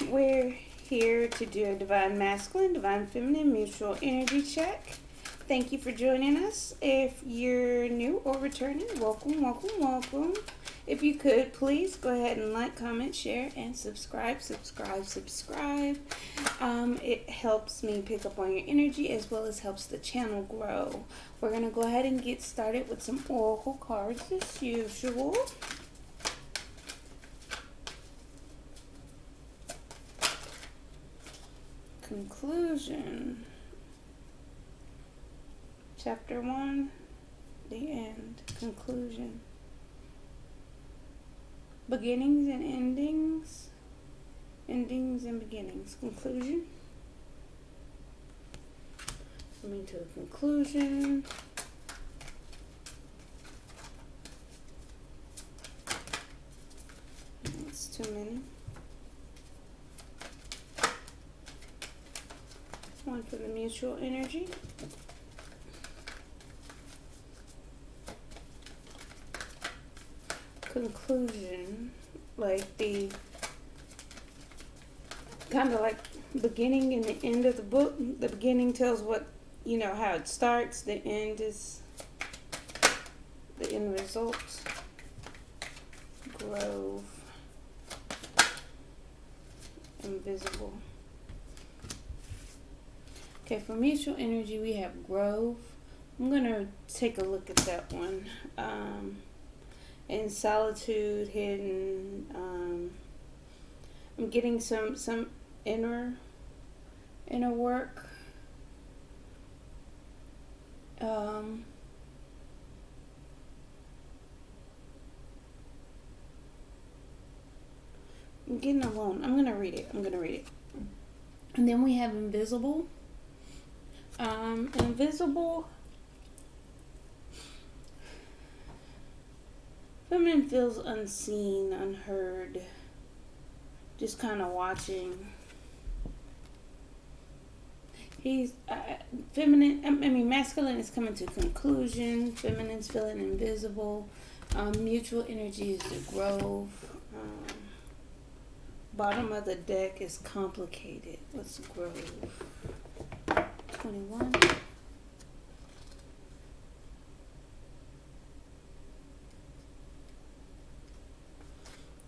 We're here to do a divine masculine, divine feminine mutual energy check. Thank you for joining us. If you're new or returning, welcome, welcome, welcome. If you could, please go ahead and like, comment, share, and subscribe. It helps me pick up on your energy as well as helps the channel grow. We're going to go ahead and get started with some oracle cards as usual. Conclusion. Chapter 1, the end. Conclusion. Beginnings and endings. Endings and beginnings. Conclusion. Coming to a conclusion. It's too many. One for the mutual energy. Conclusion, like the kind of like beginning and the end of the book. The beginning tells what, how it starts. The end is the end result. Grove. Invisible. Okay, for mutual energy, we have Grove. I'm going to take a look at that one. In solitude, hidden. I'm getting some inner work. I'm getting alone. I'm going to read it. And then we have invisible. Invisible. Feminine feels unseen, unheard, just kind of watching. Masculine is coming to conclusion. Feminine's feeling invisible. Mutual energy is the Grove. Bottom of the deck is complicated. What's the Grove? 21.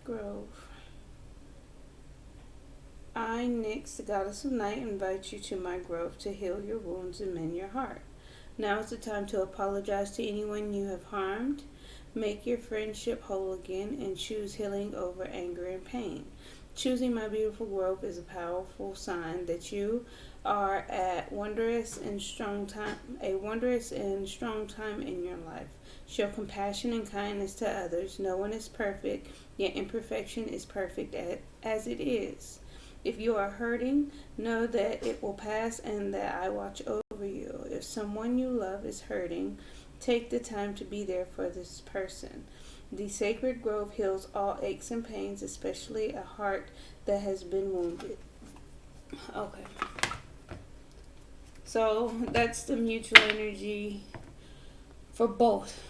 Grove. I, Nyx, the goddess of night, invite you to my grove to heal your wounds and mend your heart. Now is the time to apologize to anyone you have harmed, make your friendship whole again, and choose healing over anger and pain. Choosing my beautiful grove is a powerful sign that you are at a wondrous and strong time in your life. Show compassion and kindness to others. No one is perfect, yet imperfection is perfect as it is. If you are hurting, know that it will pass and that I watch over you. If someone you love is hurting, take the time to be there for this person. The sacred grove heals all aches and pains, especially a heart that has been wounded. Okay. So that's the mutual energy for both.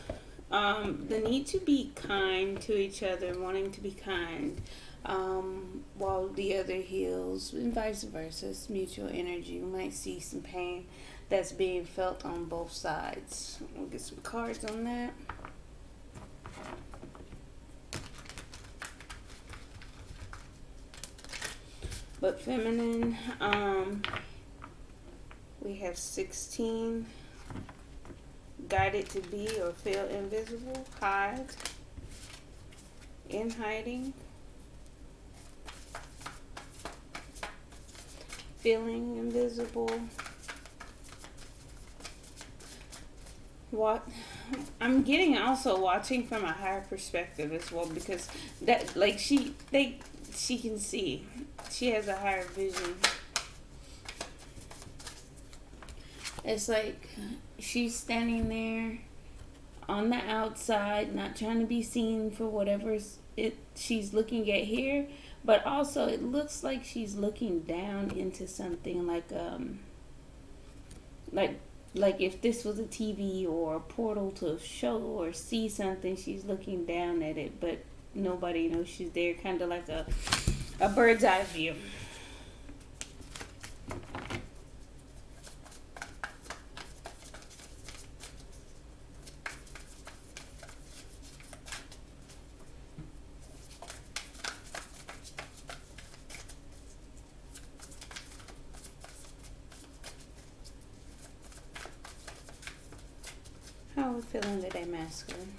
The need to be kind to each other, wanting to be kind, while the other heals, and vice versa. It's mutual energy. You might see some pain that's being felt on both sides. We'll get some cards on that. But feminine, we have 16. Guided to be or feel invisible. Hide. In hiding. Feeling invisible. What I'm getting also watching from a higher perspective as well, because that she can see. She has a higher vision. It's like she's standing there on the outside, not trying to be seen for whatever she's looking at here, but also it looks like she's looking down into something like if this was a TV or a portal to show or see something, she's looking down at it, but nobody knows she's there. Kind of like A bird's eye view. How are we feeling today, masculine?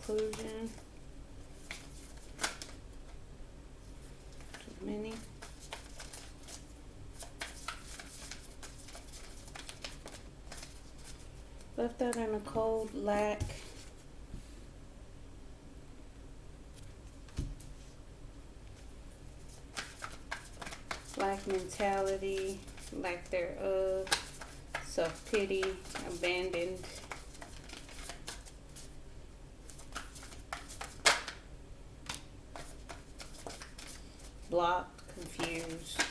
Conclusion. Too many. Left out in the cold, lack. Lack mentality, lack thereof, self-pity, abandoned. Blocked, confused,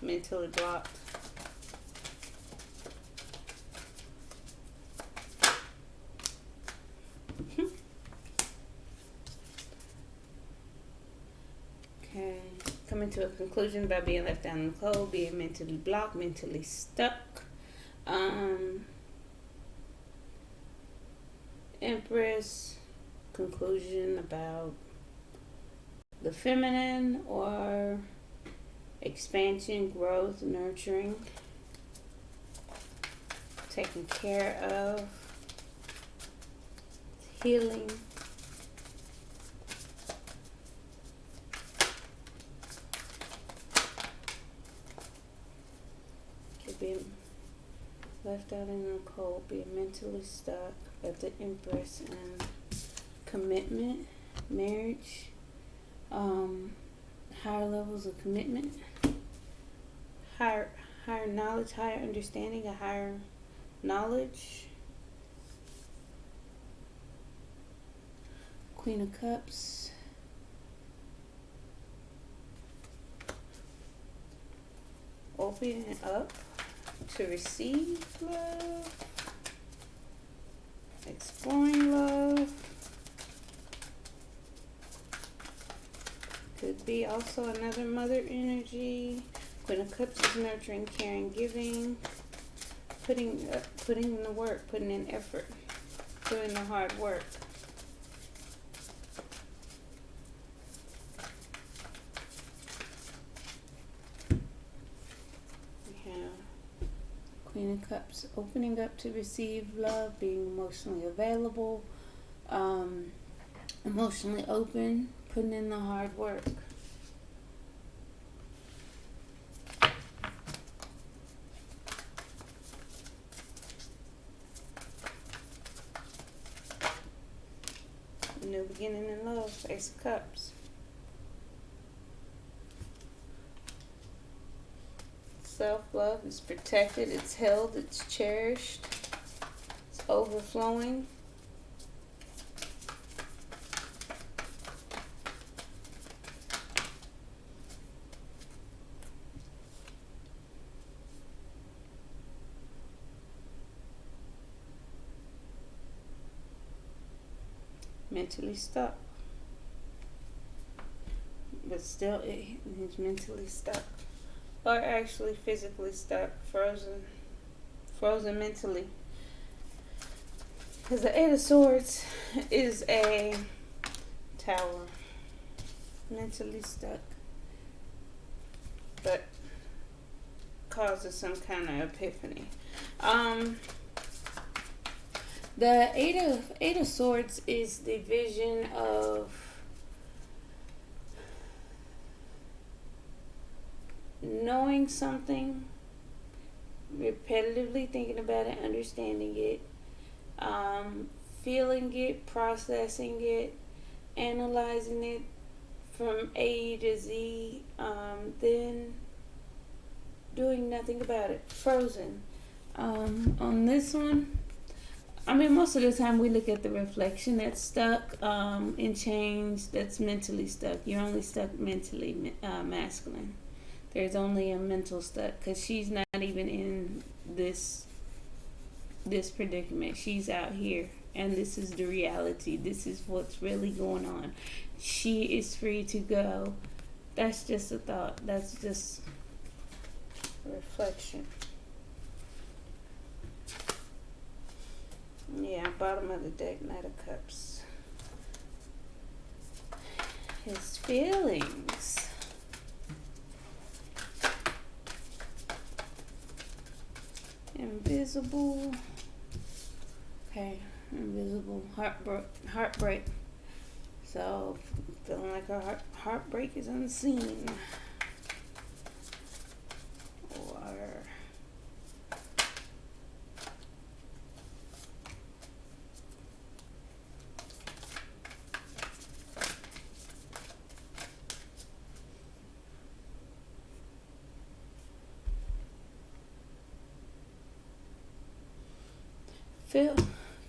mentally blocked. Okay, coming to a conclusion by being left out in the cold, being mentally blocked, mentally stuck. Empress, conclusion about the feminine or expansion, growth, nurturing, taken care of, healing. Could be left out in the cold, being mentally stuck, at the Empress, and commitment, marriage, higher levels of commitment, higher knowledge, higher understanding, a higher knowledge. Queen of Cups. Opening up to receive love. Exploring love. Could be also another mother energy. Queen of Cups is nurturing, caring, giving. Putting in the work, putting in effort. Doing the hard work. Queen of Cups, opening up to receive love, being emotionally available, emotionally open, putting in the hard work. A new beginning in love, Ace of Cups. Self-love is protected, it's held, it's cherished, it's overflowing. Mentally stuck. But still, he's mentally stuck. Or actually physically stuck, frozen mentally. Because the Eight of Swords is a tower, mentally stuck, but causes some kind of epiphany. The Eight of Swords is the vision of knowing something, repetitively thinking about it, understanding it, feeling it, processing it, analyzing it from A to Z, then doing nothing about it, frozen. On this one, I mean, most of the time we look at the reflection that's stuck in change, that's mentally stuck. You're only stuck mentally, masculine. There's only a mental stuck because she's not even in this predicament. She's out here, and this is the reality. This is what's really going on. She is free to go. That's just a thought. That's just reflection. Yeah, bottom of the deck, Knight of Cups. His feelings. Invisible. Okay, invisible. Heartbreak. So, feeling like her heartbreak is unseen. Or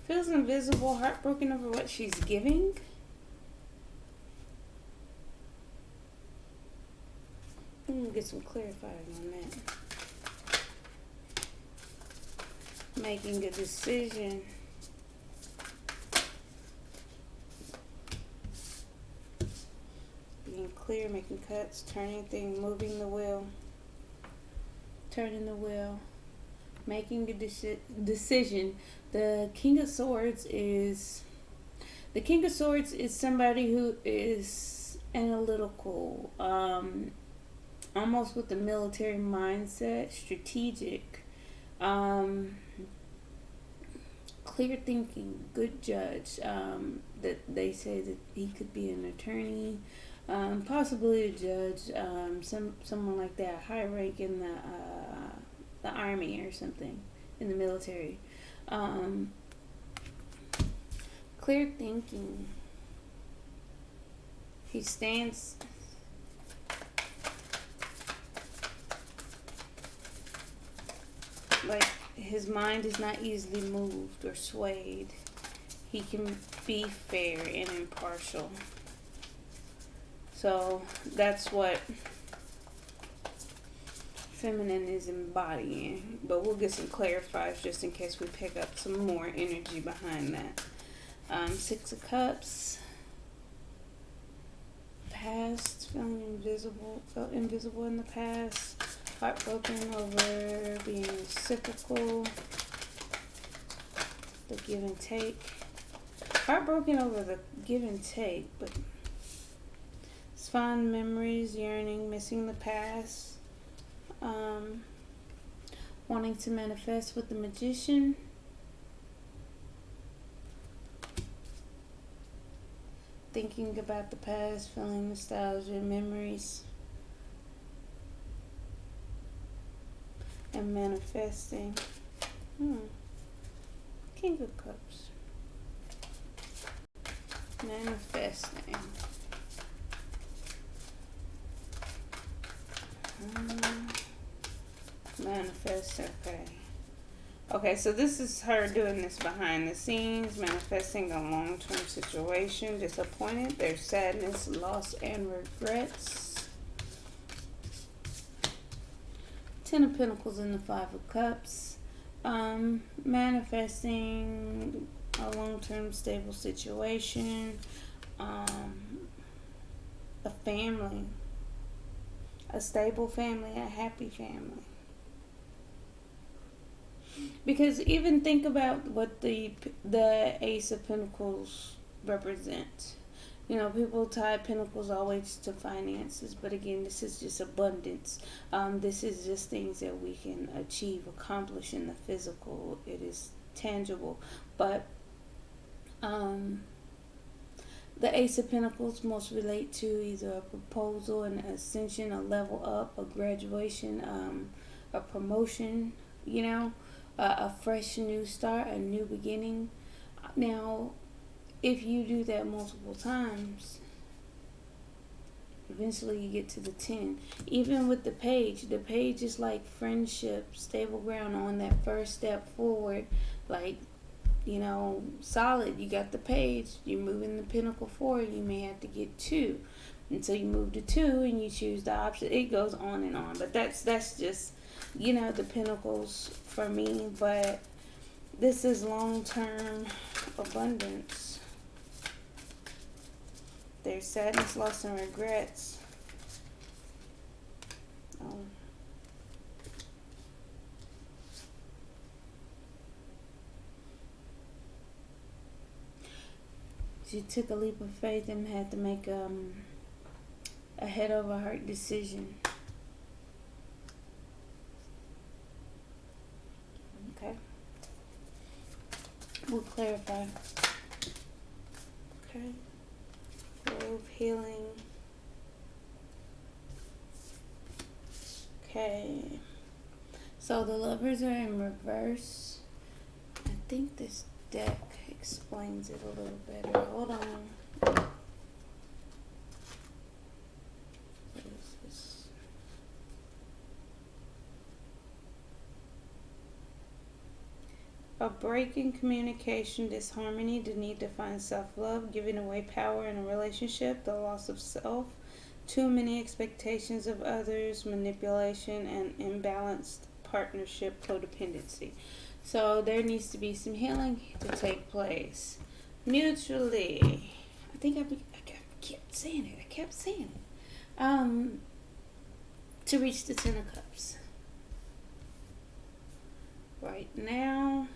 feels invisible, heartbroken over what she's giving. I'm gonna get some clarifying on that. Making a decision. Being clear, making cuts, turning things, moving the wheel. Turning the wheel. Making a decision. The King of Swords is somebody who is analytical, almost with the military mindset, strategic, clear thinking, good judge. That they say that he could be an attorney, possibly a judge, someone like that, high rank in the army or something, in the military. Clear thinking. He stands like his mind is not easily moved or swayed. He can be fair and impartial. So that's what feminine is embodying, but we'll get some clarifiers just in case we pick up some more energy behind that. Six of Cups. Past, felt invisible in the past. Heartbroken over being reciprocal. The give and take. Heartbroken over the give and take, but it's fond memories, yearning, missing the past. Wanting to manifest with the Magician. Thinking about the past, feeling nostalgia, memories, and manifesting. King of Cups. Manifesting. Manifest, okay, so this is her doing this behind the scenes, manifesting a long-term situation, disappointed, there's sadness, loss, and regrets. Ten of Pentacles and the Five of Cups. Manifesting a long-term stable situation, a family, a stable family, a happy family. Because even think about what the Ace of Pentacles represent. You know, people tie Pentacles always to finances, but again, this is just abundance. This is just things that we can achieve, accomplish in the physical. It is tangible. But the Ace of Pentacles most relate to either a proposal, an ascension, a level up, a graduation, a promotion, you know, a fresh new start, a new beginning. Now, if you do that multiple times, eventually you get to the 10. Even with the page is like friendship, stable ground on that first step forward, like, you know, solid. You got the page, you're moving the pentacle forward, you may have to get 2. until you move to 2 and you choose the option. It goes on and on, but that's just, the Pentacles for me. But this is long-term abundance. There's sadness, loss, and regrets. She took a leap of faith and had to make a head over heart decision. Okay. We'll clarify. Okay. Growth, healing. Okay. So the Lovers are in reverse. I think this deck explains it a little better. Hold on. What is this? A break in communication, disharmony, the need to find self-love, giving away power in a relationship, the loss of self, too many expectations of others, manipulation, and imbalanced partnership codependency. So there needs to be some healing to take place mutually. I think I kept saying it. To reach the 10 of Cups. Right now,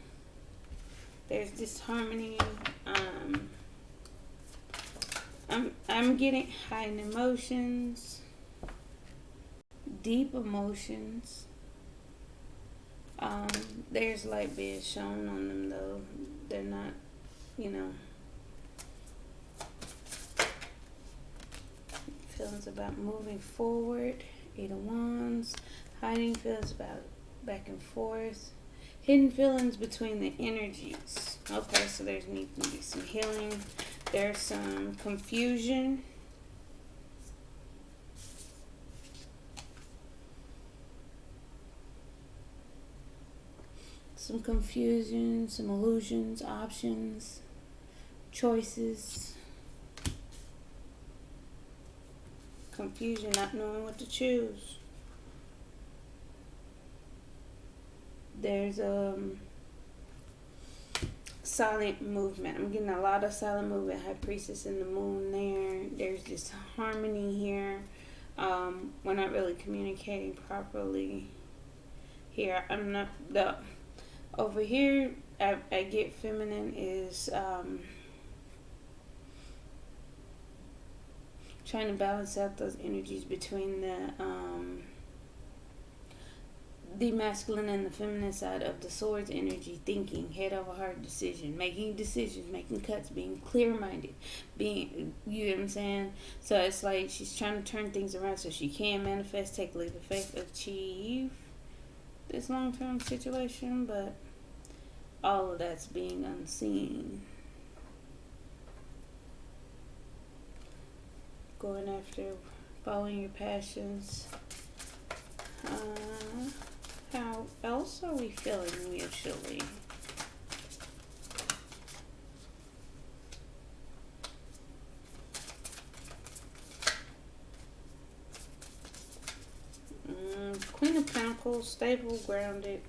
there's disharmony. I'm getting heightened emotions, deep emotions. There's light being shown on them, though. They're not, feelings about moving forward. 8 of Wands. Hiding feelings about back and forth. Hidden feelings between the energies. Okay, so there's needs to be some healing. There's some confusion. Some confusion, some illusions, options, choices. Confusion, not knowing what to choose. There's silent movement. I'm getting a lot of silent movement. High Priestess and the Moon there. There's just harmony here. We're not really communicating properly here. I'm not over here. I get feminine is trying to balance out those energies between the masculine and the feminine side of the Swords energy, thinking, head over heart decision, making decisions, making cuts, being clear-minded, being, you know what I'm saying? So it's like she's trying to turn things around so she can manifest, take leap of faith, achieve this long-term situation, but all of that's being unseen. Going after, following your passions. How else are we feeling mutually? Queen of Pentacles, stable, grounded,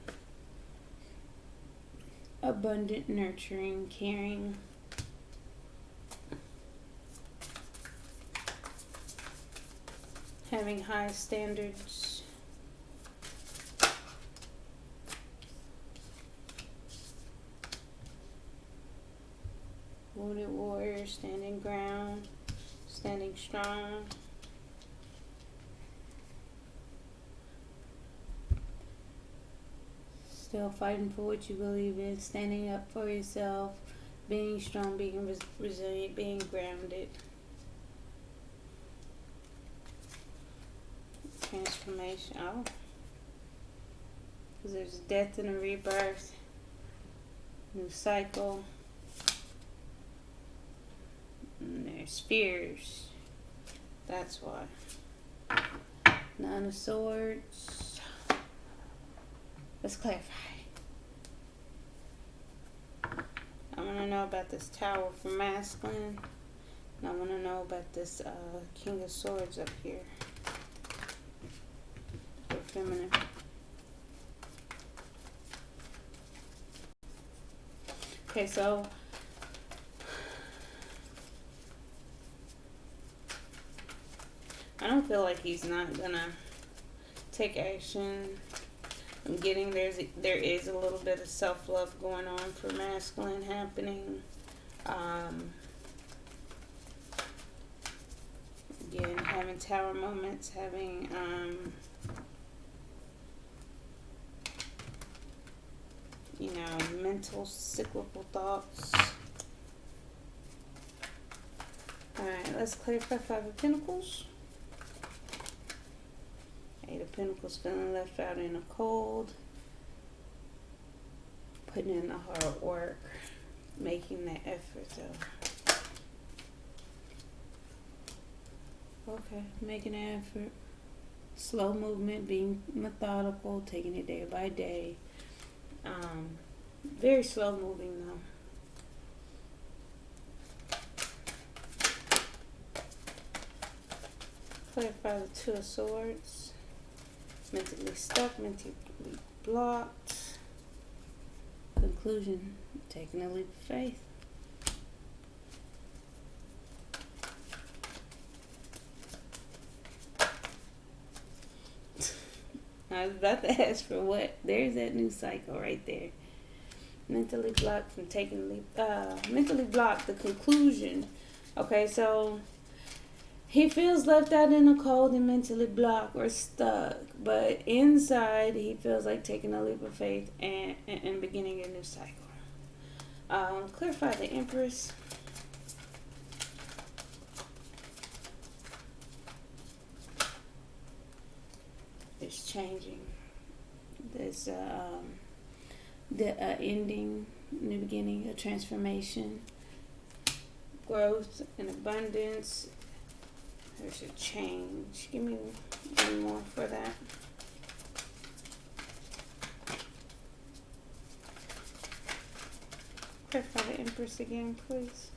abundant, nurturing, caring. Having high standards. Wounded warrior, standing ground, standing strong. Still fighting for what you believe in, standing up for yourself, being strong, being resilient, being grounded. Transformation. Oh. Because there's death and a rebirth. New cycle. And there's fears. That's why. 9 of Swords. Let's clarify. I want to know about this Tower for masculine. And I want to know about this King of Swords up here. For feminine. Okay, so I don't feel like he's not gonna take action. I'm getting there is a little bit of self-love going on for masculine happening. Again, having tower moments, having mental cyclical thoughts. Alright, let's clarify Five of Pentacles. Eight of Pentacles, feeling left out in the cold. Putting in the hard work. Making the effort though. Okay, making an effort. Slow movement, being methodical, taking it day by day. Very slow moving though. Clarify the Two of Swords. Mentally stuck, mentally blocked. Conclusion, taking a leap of faith. I was about to ask for what? There's that new cycle right there. Mentally blocked from taking a leap. Mentally blocked, the conclusion. Okay, so he feels left out in the cold and mentally blocked or stuck. But inside, he feels like taking a leap of faith and beginning a new cycle. Clarify the Empress. It's changing. There's the ending, new beginning, a transformation, growth and abundance. There's a change. Give me one more for that. Clarify the Empress again, please.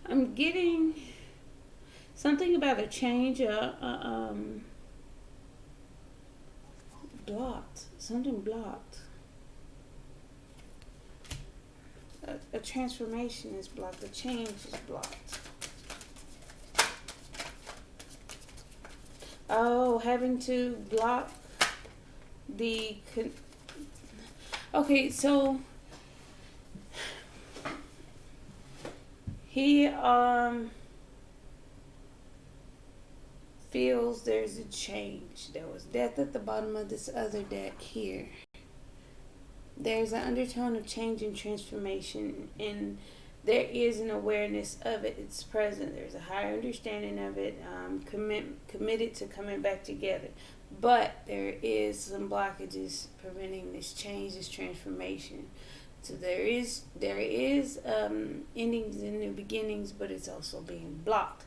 I'm getting something about a change, blocked. Something blocked. A transformation is blocked. A change is blocked. Oh, having to block the... Okay, so... He feels there's a change. There was death at the bottom of this other deck here. There's an undertone of change and transformation, and there is an awareness of it. It's present. There's a higher understanding of it. Committed to coming back together. But there is some blockages preventing this change, this transformation. So there is endings and new beginnings, but it's also being blocked.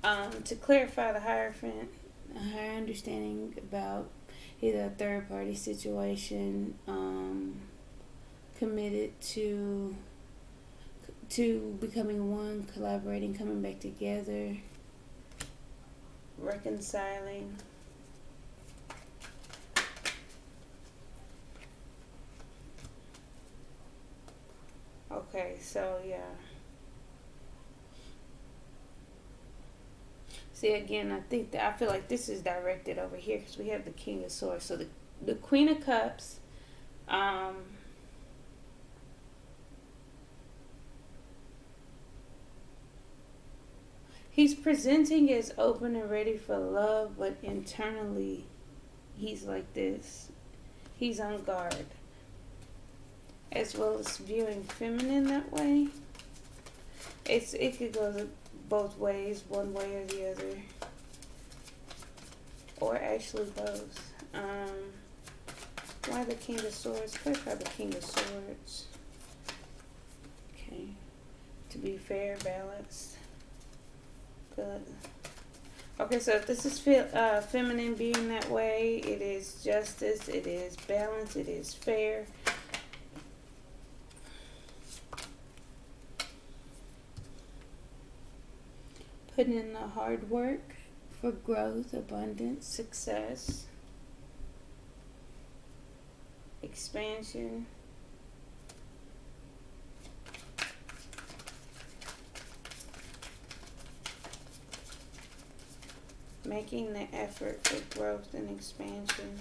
To clarify the Hierophant, a higher understanding about either a third party situation, committed to becoming one, collaborating, coming back together, reconciling. Okay, so yeah. See, again, I feel like this is directed over here because we have the King of Swords. So the Queen of Cups, he's presenting as open and ready for love, but internally, he's like this. He's on guard. As well as viewing feminine that way. It could go both ways, one way or the other. or actually both. Why the King of Swords? Clarify the King of Swords. Okay. To be fair, balanced. Good. Okay, so if this is feminine being that way, it is justice, it is balance, it is fair. Putting in the hard work for growth, abundance, success, expansion. Making the effort for growth and expansion.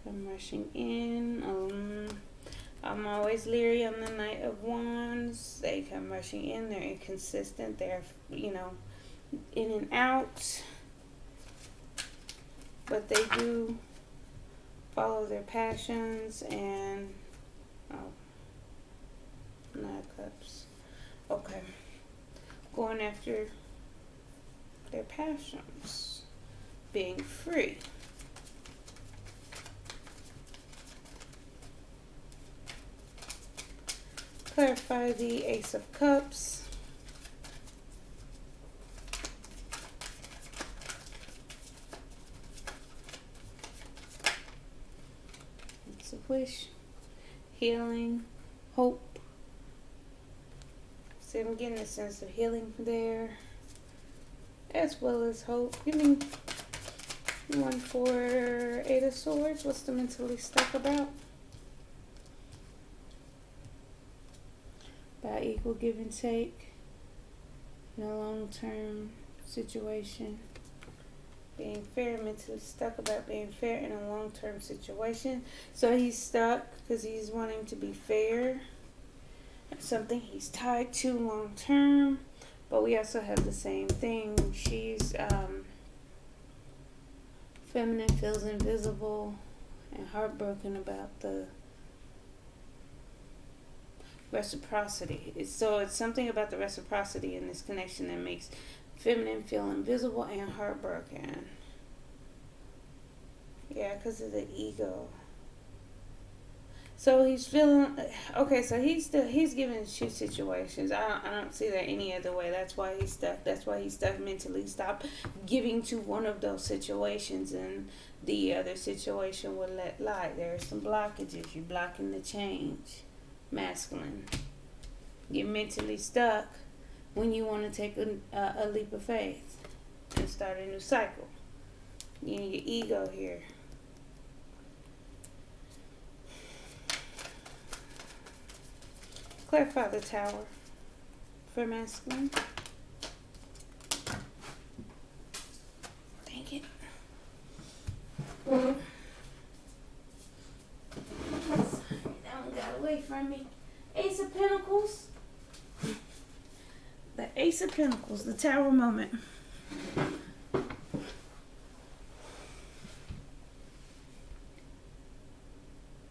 Come rushing in. I'm always leery on the Knight of Wands. They come rushing in. They're inconsistent. They're, in and out. But they do follow their passions and, Knight of Cups. Okay. Going after their passions. Being free. Clarify the Ace of Cups. It's a wish, healing, hope. See, I'm getting a sense of healing there, as well as hope. Give me one for Eight of Swords. What's the mentally stuck about? By equal give and take in a long-term situation. Being fair, mentally stuck about being fair in a long-term situation. So he's stuck because he's wanting to be fair. Something he's tied to long-term. But we also have the same thing. She's feminine, feels invisible and heartbroken about the reciprocity. So it's something about the reciprocity in this connection that makes feminine feel invisible and heartbroken. Yeah, because of the ego. So he's feeling okay. So he's given two situations. I don't see that any other way. That's why he's stuck. That's why he's stuck mentally. Stop giving to one of those situations, and the other situation will let lie. There are some blockages. You're blocking the change. Masculine. Get mentally stuck when you want to take a leap of faith and start a new cycle. You need your ego here. Clarify the Tower for masculine. Dang it. Sorry, that one got away from me. Ace of Pentacles. The Ace of Pentacles, the Tower moment.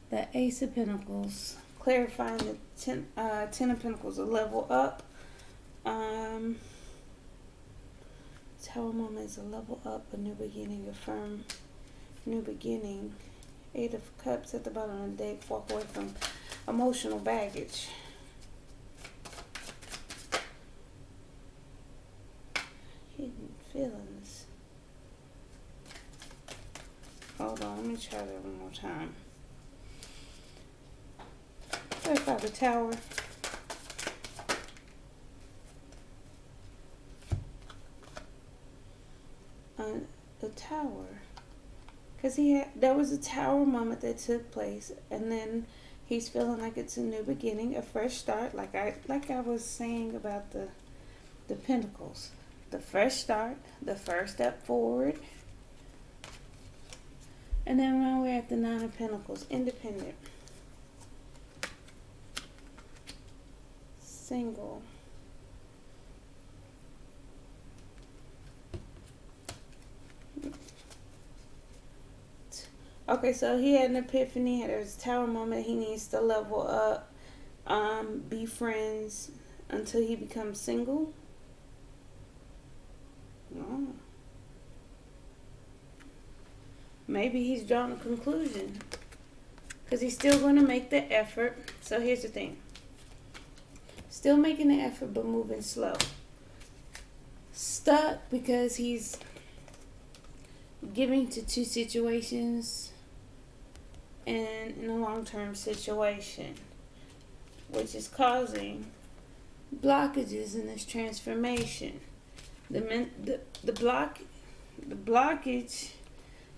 The Ace of Pentacles. Clarifying the Ten of Pentacles, a level up. Tower moment is a level up, a new beginning, a firm new beginning. Eight of Cups at the bottom of the deck. Walk away from emotional baggage. Hidden feelings. Hold on, let me try that one more time. Clarify the Tower. The Tower, because there was a Tower moment that took place, and then he's feeling like it's a new beginning, a fresh start, like I was saying about the Pentacles, the fresh start, the first step forward. And then now we're at the Nine of Pentacles, independent, single. Okay, so he had an epiphany. There's a Tower moment. He needs to level up, be friends until he becomes single. Oh. Maybe he's drawn a conclusion because he's still going to make the effort. So here's the thing. Still making the effort but moving slow. Stuck because he's giving to two situations and in a long-term situation, which is causing blockages in this transformation. The blockage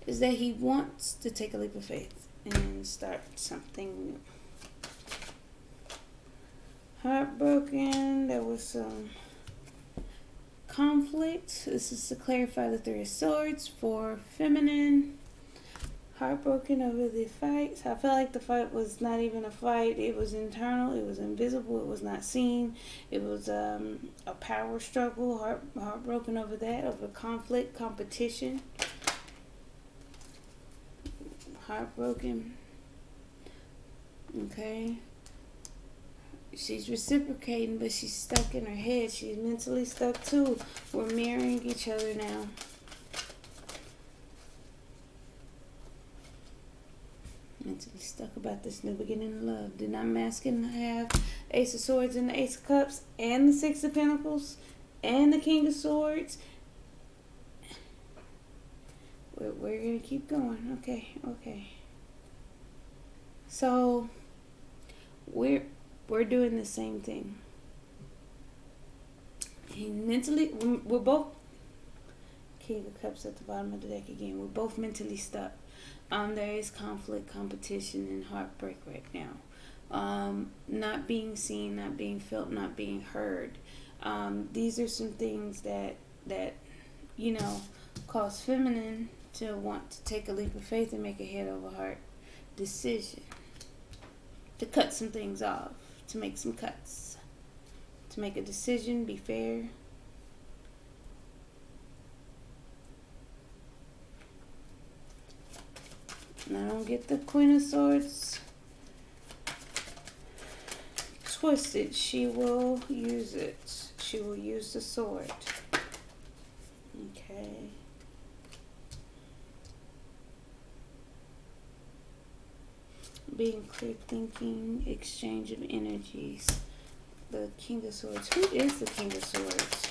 is that he wants to take a leap of faith and start something new. Heartbroken. There was some conflict. This is to clarify the Three of Swords for feminine. Heartbroken over the fight. I felt like the fight was not even a fight. It was internal. It was invisible. It was not seen. It was a power struggle. Heartbroken over that, over conflict, competition. Heartbroken. Okay. She's reciprocating, but she's stuck in her head. She's mentally stuck too. We're mirroring each other now. Mentally stuck about this new beginning of love. Did not masculine have Ace of Swords and the Ace of Cups and the Six of Pentacles and the King of Swords? We're going to keep going. Okay. So, we're doing the same thing. We're both King of Cups at the bottom of the deck again. We're both mentally stuck. There is conflict, competition, and heartbreak right now. Not being seen, not being felt, not being heard. These are some things that cause feminine to want to take a leap of faith and make a head over heart decision. To cut some things off. To make some cuts. To make a decision, be fair. And I don't get the Queen of Swords twisted. She will use it. She will use the sword. Okay. Being clear thinking, exchange of energies. The King of Swords. Who is the King of Swords?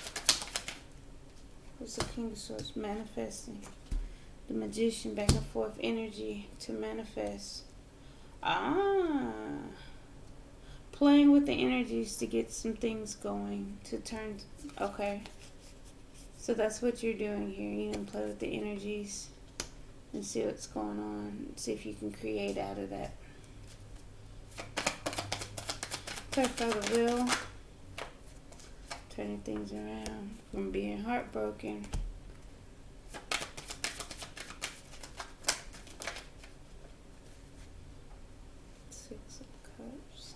Who's the King of Swords? Manifesting. The Magician, back and forth energy to manifest. Playing with the energies to get some things going. To turn. Okay. So that's what you're doing here. You can play with the energies and see what's going on. See if you can create out of that. Clarify the will. Turning things around from being heartbroken. Six of Cups.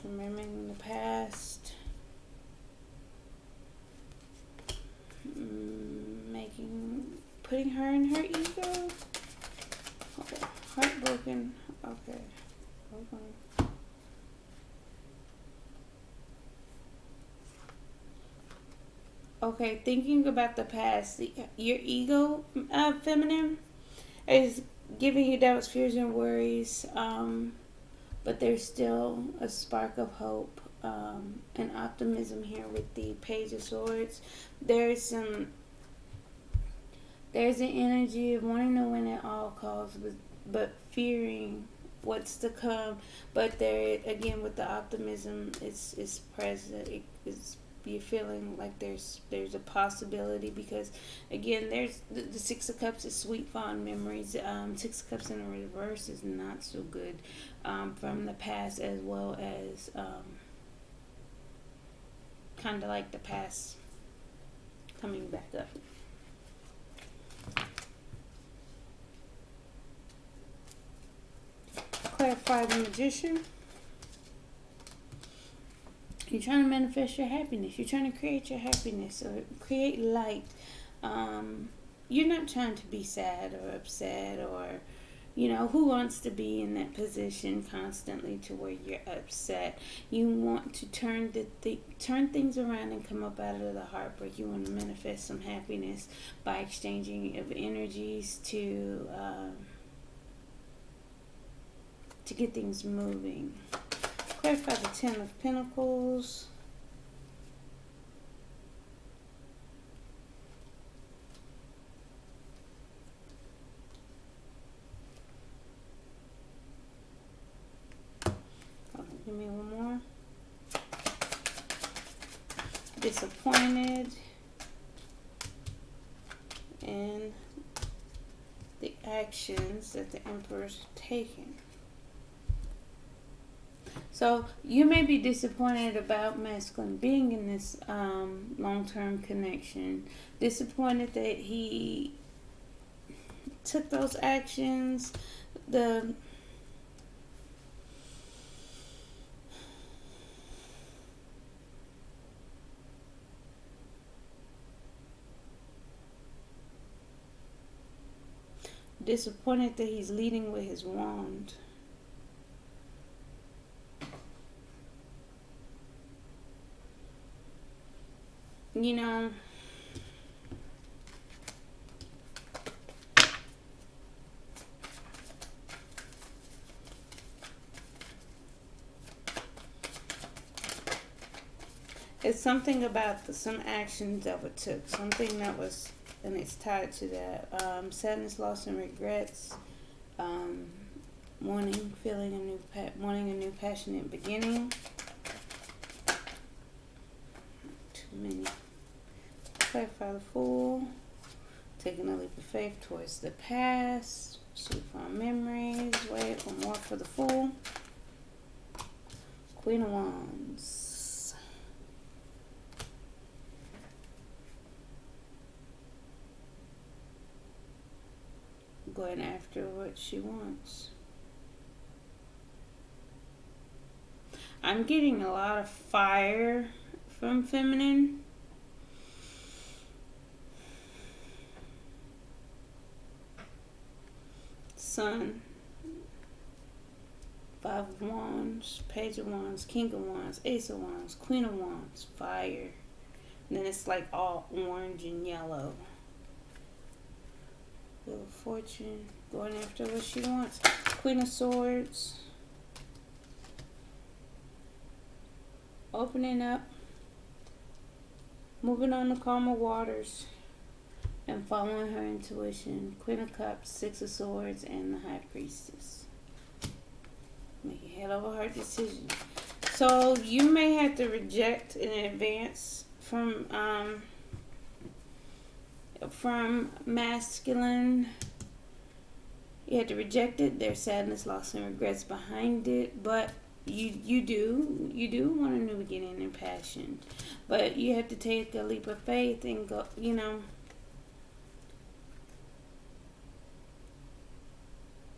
Remembering the past. Putting her in her ego. Okay. Heartbroken. Okay. Hold on. Okay, thinking about the past, your ego, feminine, is giving you doubts, fears, and worries, but there's still a spark of hope and optimism here with the Page of Swords. There's an energy of wanting to win at all costs, but fearing what's to come. But there, again, with the optimism, it's present. You're feeling like there's a possibility, because again, there's the Six of Cups is sweet, fond memories. Six of Cups in the reverse is not so good from the past, as well as kind of like the past coming back up. Clarify the Magician. You're trying to manifest your happiness. You're trying to create your happiness or create light. You're not trying to be sad or upset or You know, who wants to be in that position constantly to where you're upset? You want to turn things around and come up out of the heartbreak. You want to manifest some happiness by exchanging of energies to get things moving. Clarify the Ten of Pentacles. Give me one more. Disappointed. And the actions that the Emperor's taking. So you may be disappointed about masculine being in this long-term connection. Disappointed that he took those actions. Disappointed that he's leading with his wand. You know, it's something about some actions that were took, something that was, and it's tied to that. Sadness, loss, and regrets. Wanting a new passionate beginning. Too many. Clarify the Fool. Taking a leap of faith towards the past. Sweet fond memories. Wait for more for the Fool. Queen of Wands. Going after what she wants. I'm getting a lot of fire from feminine. Sun. Five of Wands. Page of Wands. King of Wands. Ace of Wands. Queen of Wands. Fire. And then it's like all orange and yellow. Wheel of Fortune. Going after what she wants. Queen of Swords. Opening up. Moving on to calmer waters. And following her intuition. Queen of Cups. Six of Swords. And the High Priestess. Making head over heart decision. So you may have to reject in advance from masculine. You have to reject it. There's sadness, loss, and regrets behind it, but you do want a new beginning and passion, but you have to take a leap of faith and go. You know,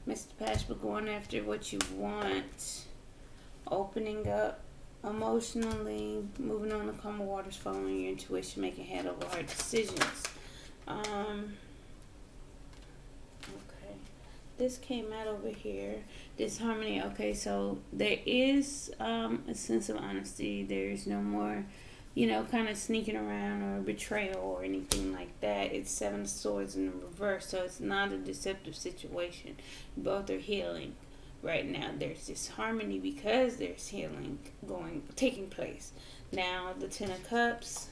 Mr. Patchwork, going after what you want, opening up emotionally, moving on to calmer waters, following your intuition, making head over heart decisions. Okay, this came out over here. Disharmony. Okay, so there is a sense of honesty. There's no more, kind of sneaking around or betrayal or anything like that. It's Seven of Swords in the reverse, so it's not a deceptive situation. Both are healing right now. There's disharmony because there's healing taking place. Now the Ten of Cups,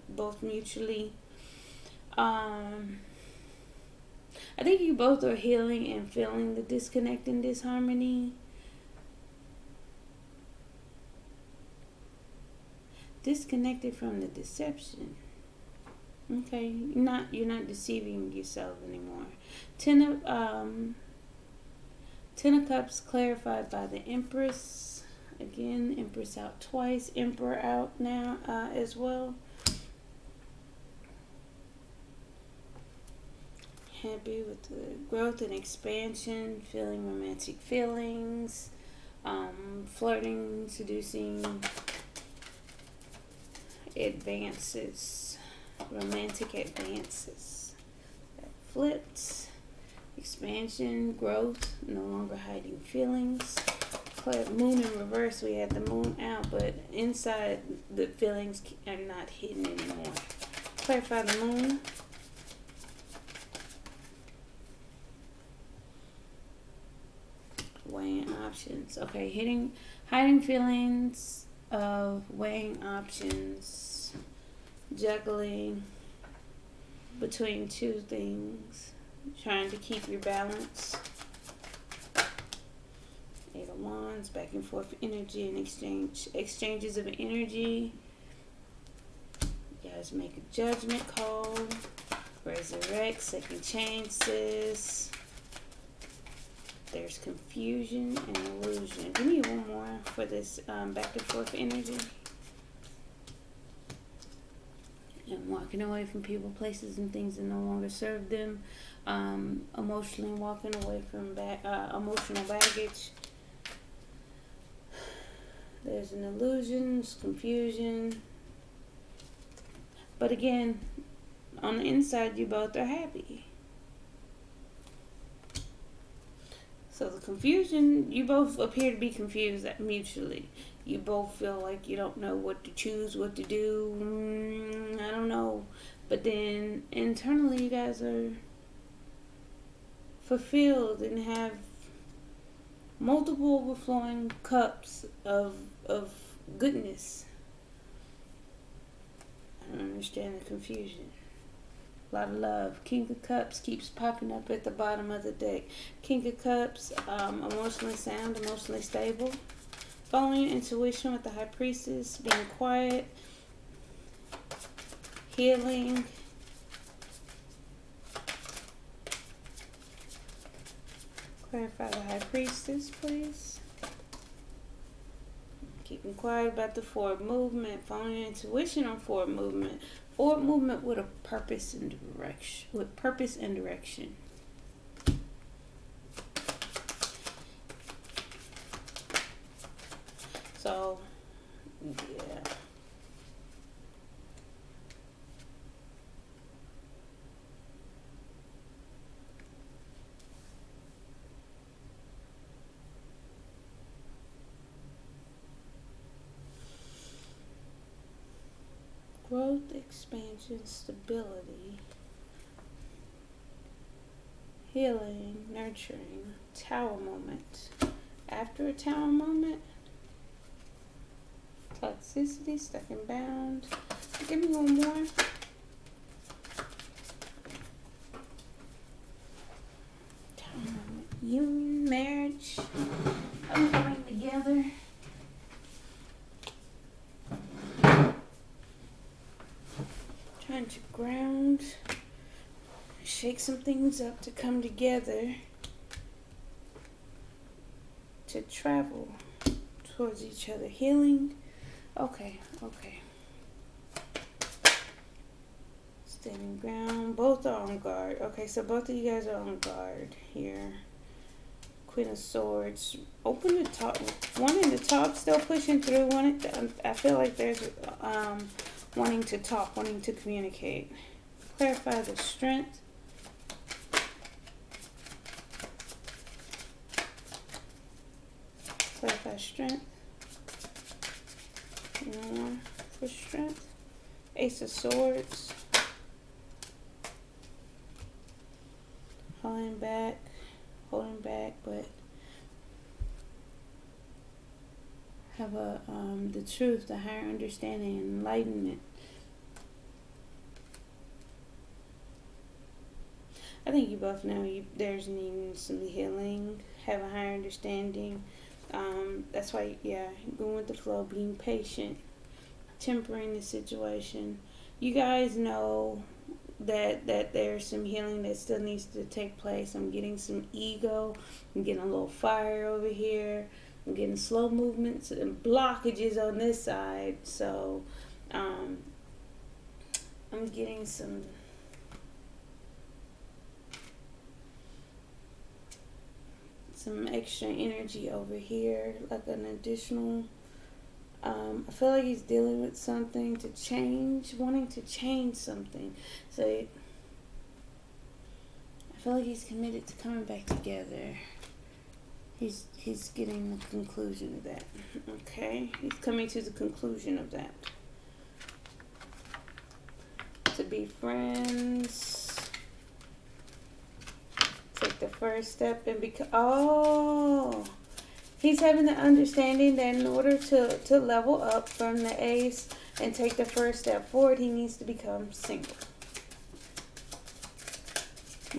both mutually. I think you both are healing and feeling the disconnect and disharmony. Disconnected from the deception. Okay, you're not deceiving yourself anymore. Ten of Cups clarified by the Empress. Again, Empress out twice. Emperor out now as well. Happy with the growth and expansion, feeling romantic feelings, flirting, seducing, advances, romantic advances. That flipped. Expansion, growth, no longer hiding feelings. Moon in reverse, we had the moon out, but inside the feelings are not hidden anymore. Clarify the moon. Weighing options. Okay, hiding feelings of weighing options, juggling between two things, trying to keep your balance. Eight of Wands, back and forth energy and exchanges of energy. You guys make a judgment call, resurrect, second chances. There's confusion and illusion. Give me one more for this back and forth energy. And walking away from people, places, and things that no longer serve them. Emotionally walking away from emotional baggage. There's an illusion, confusion. But again, on the inside, you both are happy. So the confusion, you both appear to be confused mutually. You both feel like you don't know what to choose, what to do. I don't know. But then internally, you guys are fulfilled and have multiple overflowing cups of goodness. I don't understand the confusion. A lot of love. King of Cups keeps popping up at the bottom of the deck. King of Cups, emotionally sound, emotionally stable. Following your intuition with the High Priestess, being quiet, healing. Clarify the High Priestess, please. Keeping quiet about the forward movement. Following your intuition on forward movement. Forward movement with a purpose and direction. With purpose and direction. So, yeah. Growth, expansion, stability, healing, nurturing, tower moment. After a tower moment, toxicity, stuck and bound. Give me one more. Tower moment, union, marriage, coming together. Trying to ground, shake some things up to come together, to travel towards each other. Healing. Okay. Standing ground. Both are on guard. Okay, so both of you guys are on guard here. Queen of Swords. Open the top. One in the top, still pushing through. I feel like there's wanting to talk, wanting to communicate. Clarify the Strength. Clarify Strength. More for Strength. Ace of Swords. Holding back, but have the truth, the higher understanding, and enlightenment. I think you both know there's needing some healing, have a higher understanding. That's why, going with the flow, being patient, tempering the situation. You guys know that there's some healing that still needs to take place. I'm getting some ego. I'm getting a little fire over here. I'm getting slow movements and blockages on this side. So I'm getting some extra energy over here, like an additional I feel like he's dealing with something to change, wanting to change something. So I feel like he's committed to coming back together. He's getting the conclusion of that. Okay? He's coming to the conclusion of that. To be friends. Take the first step and he's having the understanding that in order to level up from the ace and take the first step forward, he needs to become single.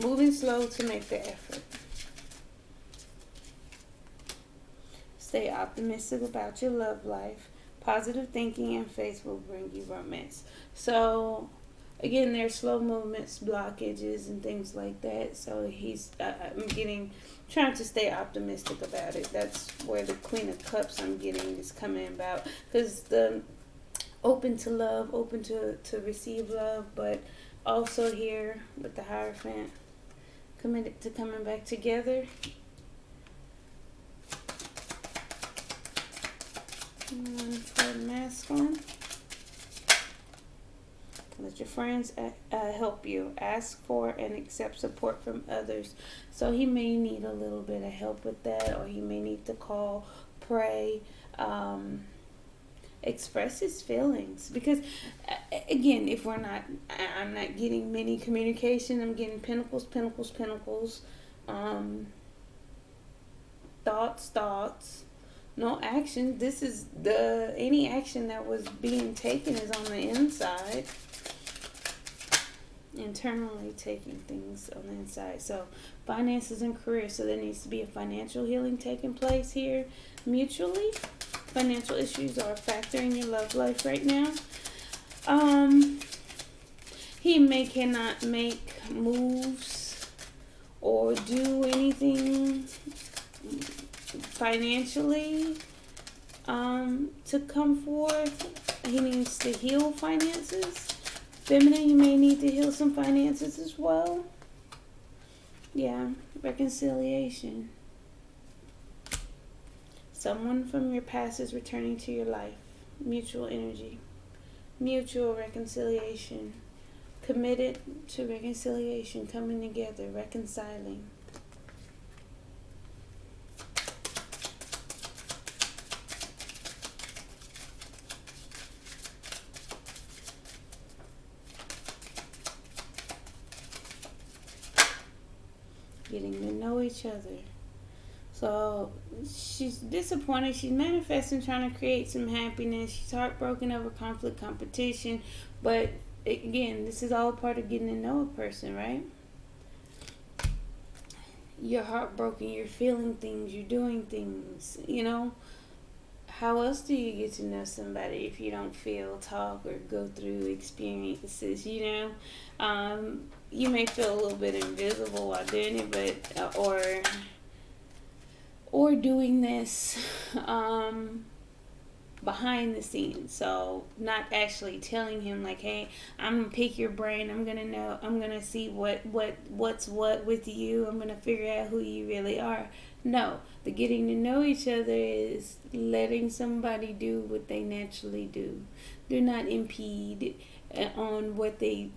Moving slow to make the effort. Stay optimistic about your love life. Positive thinking and faith will bring you romance. So, again, there's slow movements, blockages, and things like that. So trying to stay optimistic about it. That's where the Queen of Cups I'm getting is coming about. Because the open to love, open to receive love, but also here with the Hierophant, committed to coming back together. And for masculine. Let your friends help you. Ask for and accept support from others. So he may need a little bit of help with that, or he may need to call, pray, express his feelings. Because, again, I'm not getting many communication. I'm getting pentacles, pentacles, pentacles. Thoughts. No action. This is any action that was being taken is on the inside. Internally taking things on the inside. So finances and career. So there needs to be a financial healing taking place here mutually. Financial issues are a factor in your love life right now. He cannot make moves or do anything financially to come forth. He needs to heal finances. Feminine, you may need to heal some finances as well. Yeah, reconciliation. Someone from your past is returning to your life. Mutual energy. Mutual reconciliation. Committed to reconciliation, coming together, reconciling. Getting to know each other. So she's disappointed. She's manifesting, trying to create some happiness. She's heartbroken over conflict, competition. But again, this is all part of getting to know a person, right? You're heartbroken. You're feeling things. You're doing things. How else do you get to know somebody if you don't feel, talk, or go through experiences? You may feel a little bit invisible while doing it, but or doing this behind the scenes. So not actually telling him like, hey, I'm gonna pick your brain. I'm gonna see what's what with you. I'm gonna figure out who you really are. No, the getting to know each other is letting somebody do what they naturally do. Do not impede on what they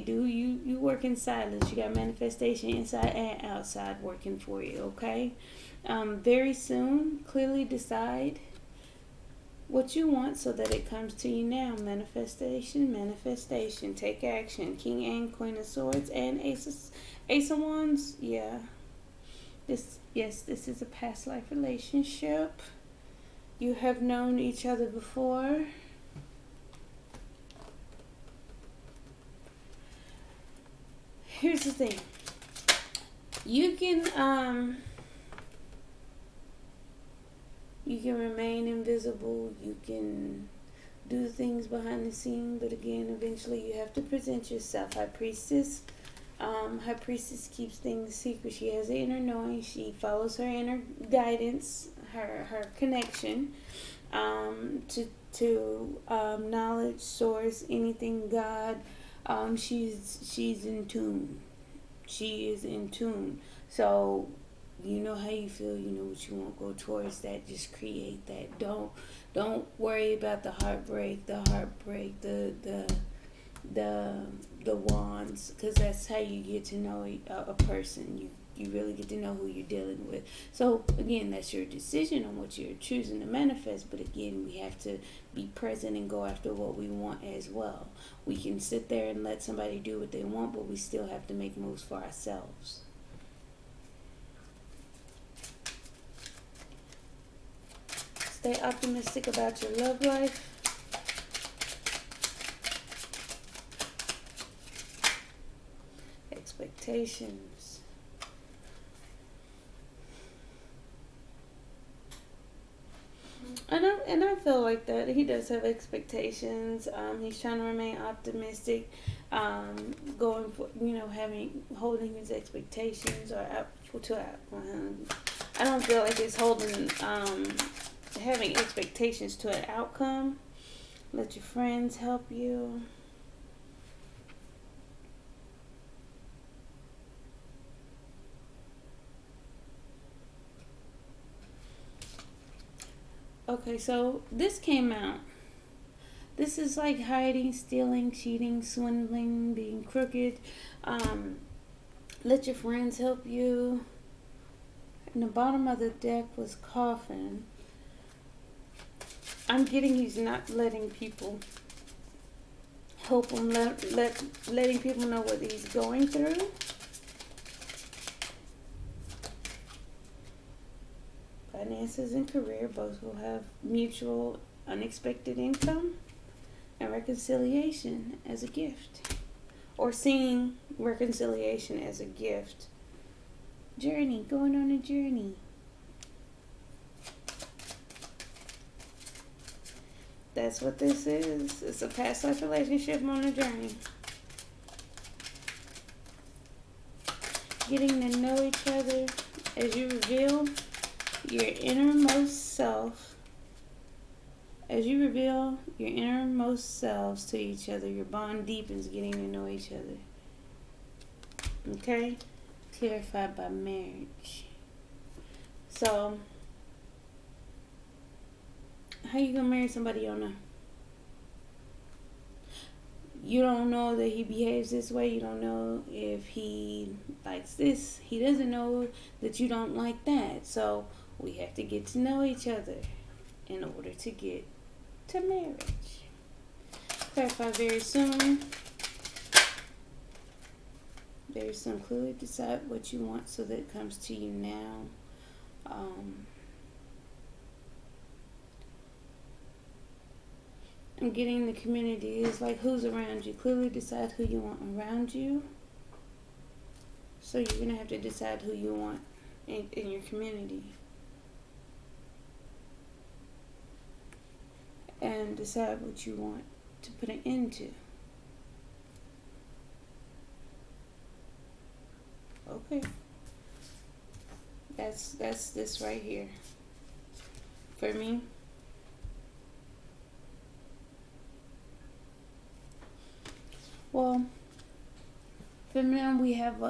do. You work in silence. You got manifestation inside and outside working for you. Okay. Very soon, clearly decide what you want so that it comes to you now. Manifestation. Take action. King and Queen of Swords and Ace of Wands. Yeah. This is a past life relationship. You have known each other before. Here's the thing. You can remain invisible. You can do things behind the scene, but again, eventually you have to present yourself. High Priestess keeps things secret. She has an inner knowing. She follows her inner guidance, her connection to knowledge, source, anything God. She's in tune. She is in tune. So you know how you feel, you know what you want, go towards that, just create that. Don't worry about the heartbreak, the the wands, because that's how you get to know a person. You really get to know who you're dealing with. So again, that's your decision on what you're choosing to manifest. But again, we have to be present and go after what we want as well. We can sit there and let somebody do what they want, but we still have to make moves for ourselves. Stay optimistic about your love life. Expectations. And I feel like that he does have expectations. He's trying to remain optimistic, going for, holding his expectations or I don't feel like it's holding having expectations to an outcome. Let your friends help you. Okay, so this came out. This is like hiding, stealing, cheating, swindling, being crooked. Let your friends help you. And the bottom of the deck was coffin. I'm getting he's not letting people help him, letting people know what he's going through. Finances and career both will have mutual unexpected income and reconciliation as a gift, or seeing reconciliation as a gift. Journey, going on a journey. That's what this is. It's a past life relationship on a journey. Getting to know each other as you reveal your innermost self. As you reveal your innermost selves to each other, your bond deepens, getting to know each other. Okay? Clarified by marriage. So, how you gonna marry somebody you don't know? You don't know that he behaves this way. You don't know if he likes this. He doesn't know that you don't like that. So we have to get to know each other in order to get to marriage. Clarify very soon. Very soon. Clearly decide what you want so that it comes to you now. I'm getting the community is like who's around you. Clearly decide who you want around you. So you're going to have to decide who you want in your community. And decide what you want to put an end to. Okay. That's this right here. For me. Well, for now we have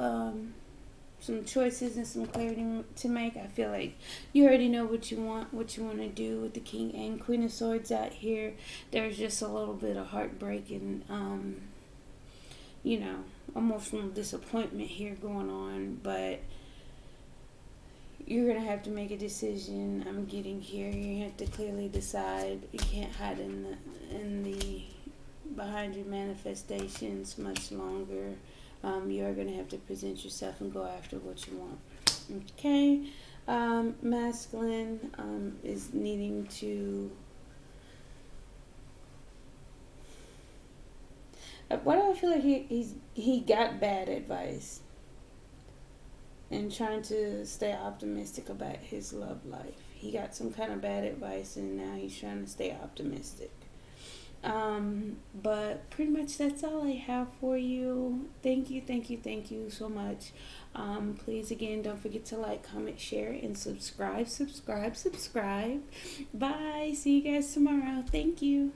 some choices and some clarity to make. I feel like you already know what you want to do with the King and Queen of Swords out here. There's just a little bit of heartbreak and, emotional disappointment here going on, but you're going to have to make a decision. I'm getting here. You have to clearly decide. You can't hide in the behind your manifestations much longer. You are going to have to present yourself and go after what you want. Okay? Masculine is needing to... Why do I feel like he got bad advice and trying to stay optimistic about his love life? He got some kind of bad advice and now he's trying to stay optimistic. But pretty much that's all I have for you. Thank you so much. Please, again, don't forget to like, comment, share, and subscribe. Bye. See you guys tomorrow. Thank you.